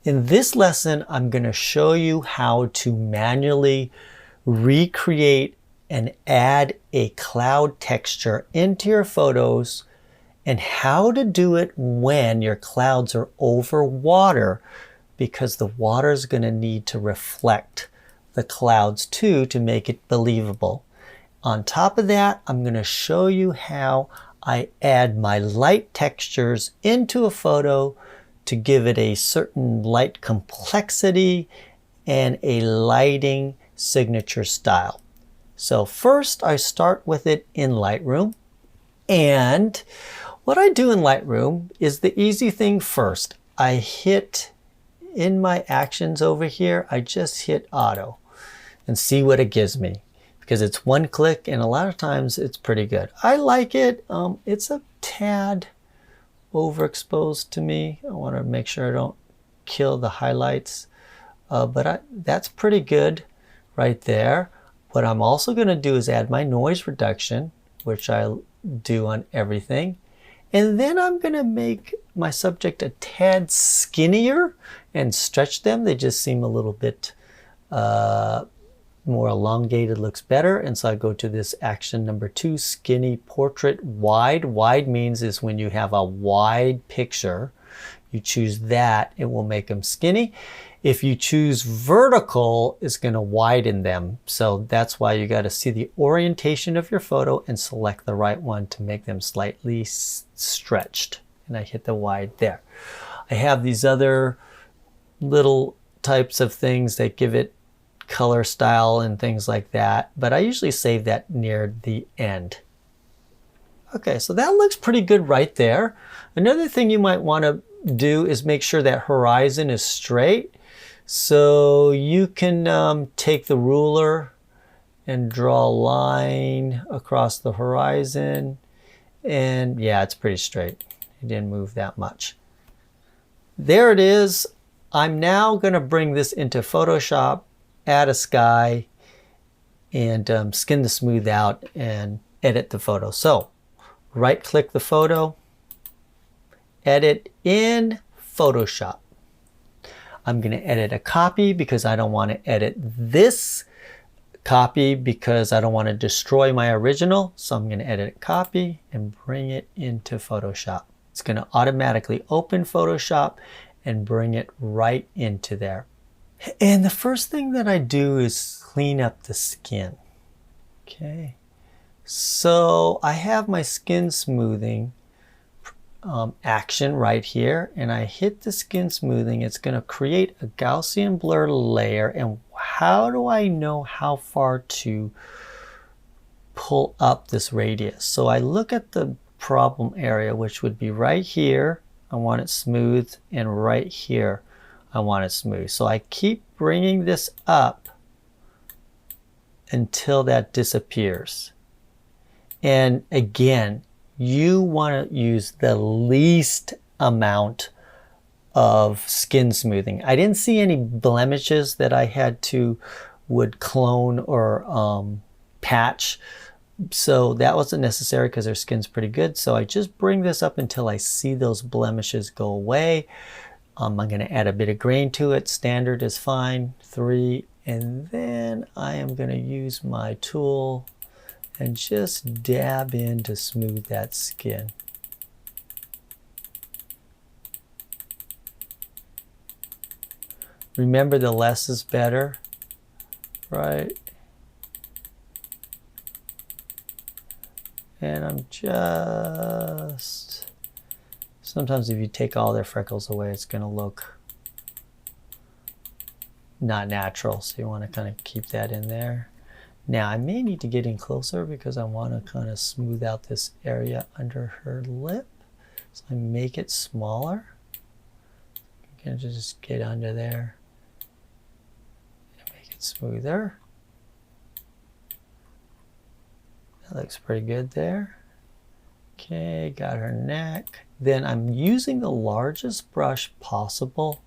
In this lesson, I'm going to show you how to manually recreate and add a cloud texture into your photos and how to do it when your clouds are over water, because the water is going to need to reflect the clouds too to make it believable. On top of that, I'm going to show you how I add my light textures into a photo to give it a certain light complexity and a lighting signature style. So first I start with it in Lightroom, and what I do in Lightroom is the easy thing first. I hit in my actions over here, I just hit auto and see what it gives me, because it's one click and a lot of times it's pretty good. I like it. It's a tad overexposed to me. I want to make sure I don't kill the highlights, but that's pretty good right there. What I'm also going to do is add my noise reduction, which I do on everything. And then I'm going to make my subject a tad skinnier and stretch them. They just seem a little bit more elongated, looks better. And so I go to this action number 2, skinny portrait wide. Wide means is when you have a wide picture, you choose that, it will make them skinny. If you choose vertical, it's going to widen them. So that's why you got to see the orientation of your photo and select the right one to make them slightly stretched. And I hit the wide there. I have these other little types of things that give it color style and things like that, but I usually save that near the end. Okay, so that looks pretty good right there. Another thing you might want to do is make sure that horizon is straight. So you can take the ruler and draw a line across the horizon, and yeah, it's pretty straight. It didn't move that much. There it is. I'm now going to bring this into Photoshop, add a sky, and skin the smooth out and edit the photo. So right click the photo, edit in Photoshop. I'm going to edit a copy because I don't want to edit this copy because I don't want to destroy my original. So I'm going to edit a copy and bring it into Photoshop. It's going to automatically open Photoshop and bring it right into there. And the first thing that I do is clean up the skin. Okay, so I have my skin smoothing action right here, and I hit the skin smoothing. It's going to create a Gaussian blur layer. And how do I know how far to pull up this radius? So I look at the problem area, which would be right here. I want it smooth, and right here I want it smooth. So I keep bringing this up until that disappears. And again, you want to use the least amount of skin smoothing. I didn't see any blemishes that I would clone or patch. So that wasn't necessary because their skin's pretty good. So I just bring this up until I see those blemishes go away. I'm going to add a bit of grain to it. Standard is fine, 3. And then I am going to use my tool and just dab in to smooth that skin. Remember, the less is better, right? And I'm just... Sometimes if you take all their freckles away, it's going to look not natural. So you want to kind of keep that in there. Now I may need to get in closer because I want to kind of smooth out this area under her lip. So I make it smaller. I'm going to just get under there and make it smoother. That looks pretty good there. Okay, got her neck. Then I'm using the largest brush possible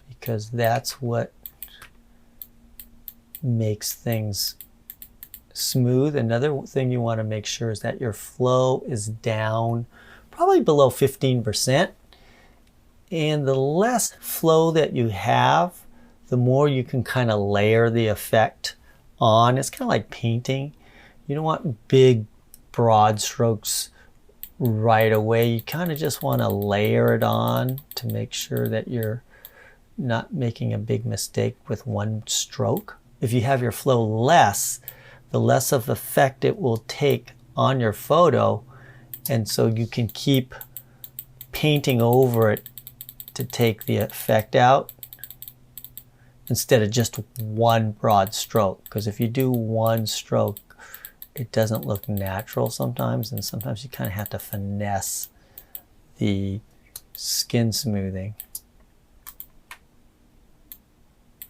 because that's what makes things smooth. Another thing you want to make sure is that your flow is down probably below 15%. And the less flow that you have, the more you can kind of layer the effect on. It's kind of like painting. You don't want big broad strokes right away. You kind of just want to layer it on to make sure that you're not making a big mistake with one stroke. If you have your flow less, the less of effect it will take on your photo, and so you can keep painting over it to take the effect out instead of just one broad stroke. Because if you do one stroke, it doesn't look natural sometimes, and sometimes you kind of have to finesse the skin smoothing,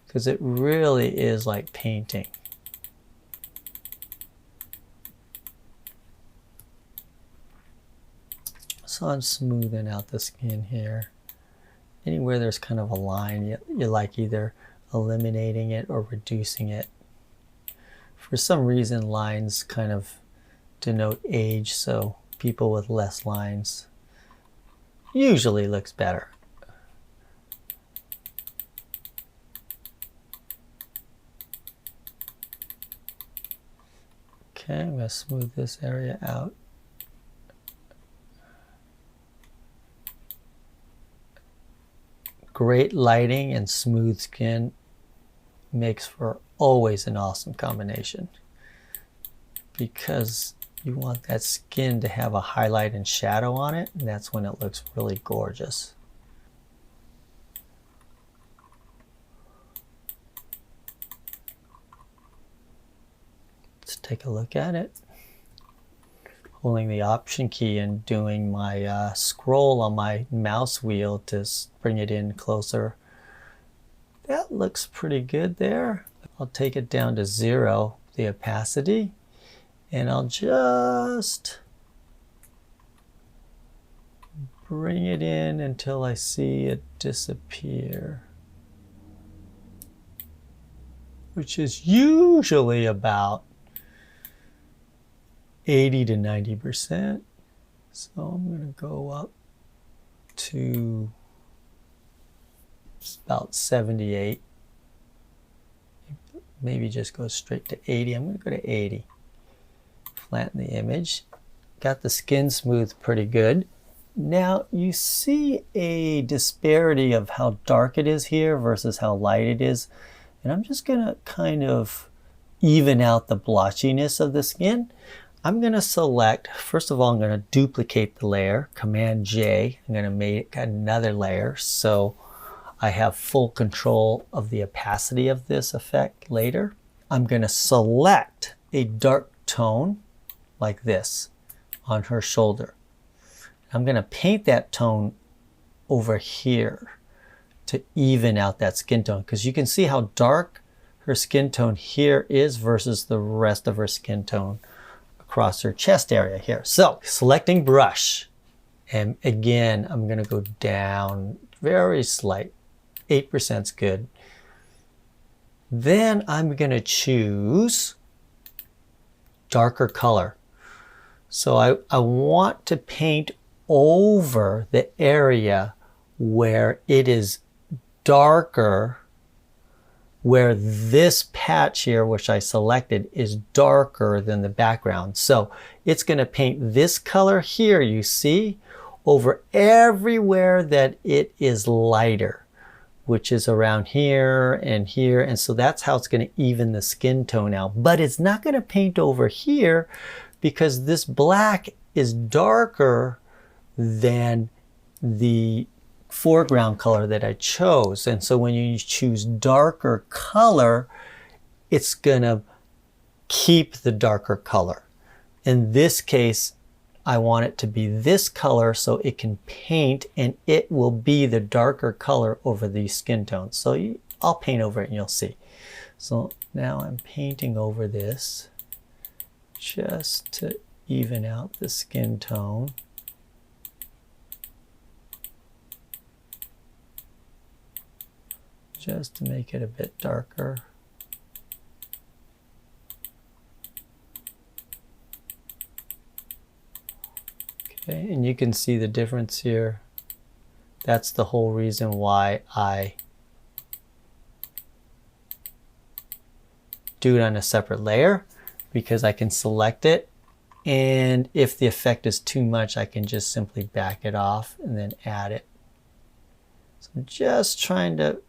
because it really is like painting. So I'm smoothing out the skin here. Anywhere there's kind of a line, you like either eliminating it or reducing it. For some reason, lines kind of denote age, so people with less lines usually looks better. Okay, I'm going to smooth this area out. Great lighting and smooth skin makes for always an awesome combination, because you want that skin to have a highlight and shadow on it, and that's when it looks really gorgeous. Let's take a look at it. Holding the Option key and doing my scroll on my mouse wheel to bring it in closer. That looks pretty good there. I'll take it down to 0, the opacity, and I'll just bring it in until I see it disappear, which is usually about 80 to 90%. So I'm going to go up to about 78. Maybe just go straight to 80. I'm going to go to 80. Flatten the image. Got the skin smooth pretty good. Now you see a disparity of how dark it is here versus how light it is. And I'm just going to kind of even out the blotchiness of the skin. I'm going to select, first of all, I'm going to duplicate the layer, Command J. I'm going to make another layer so I have full control of the opacity of this effect later. I'm going to select a dark tone like this on her shoulder. I'm going to paint that tone over here to even out that skin tone, because you can see how dark her skin tone here is versus the rest of her skin tone across her chest area here. So selecting brush, and again I'm going to go down very slight, 8% is good. Then I'm going to choose darker color. So I want to paint over the area where it is darker, where this patch here, which I selected, is darker than the background. So it's going to paint this color here, you see, over everywhere that it is lighter, which is around here and here. And so that's how it's going to even the skin tone out. But it's not going to paint over here because this black is darker than the foreground color that I chose. And so when you choose darker color, it's going to keep the darker color. In this case, I want it to be this color so it can paint, and it will be the darker color over these skin tones. So I'll paint over it and you'll see. So now I'm painting over this just to even out the skin tone. Just to make it a bit darker. Okay, and you can see the difference here That's the whole reason why I do it on a separate layer, because I can select it, and if the effect is too much, I can just simply back it off and then add it. So I'm just trying to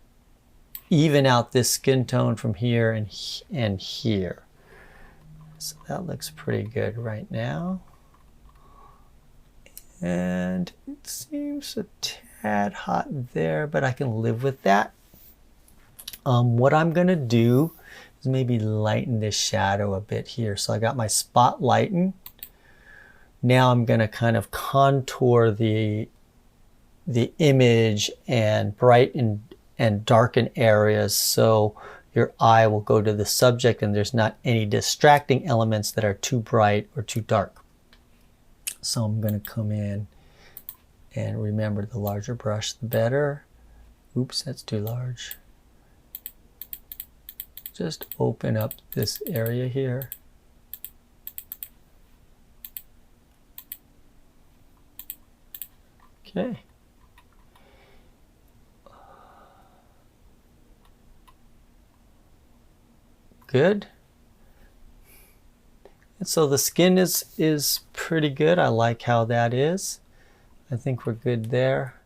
even out this skin tone from here and here. So that looks pretty good right now. And it seems a tad hot there, but I can live with that. What I'm gonna do is maybe lighten this shadow a bit here. So I got my spot lighten. Now I'm gonna kind of contour the image and brighten and darken areas so your eye will go to the subject and there's not any distracting elements that are too bright or too dark. So I'm going to come in, and remember, the larger brush the better. Oops, that's too large. Just open up this area here. Okay. Good. And so the skin is pretty good. I like how that is. I think we're good there.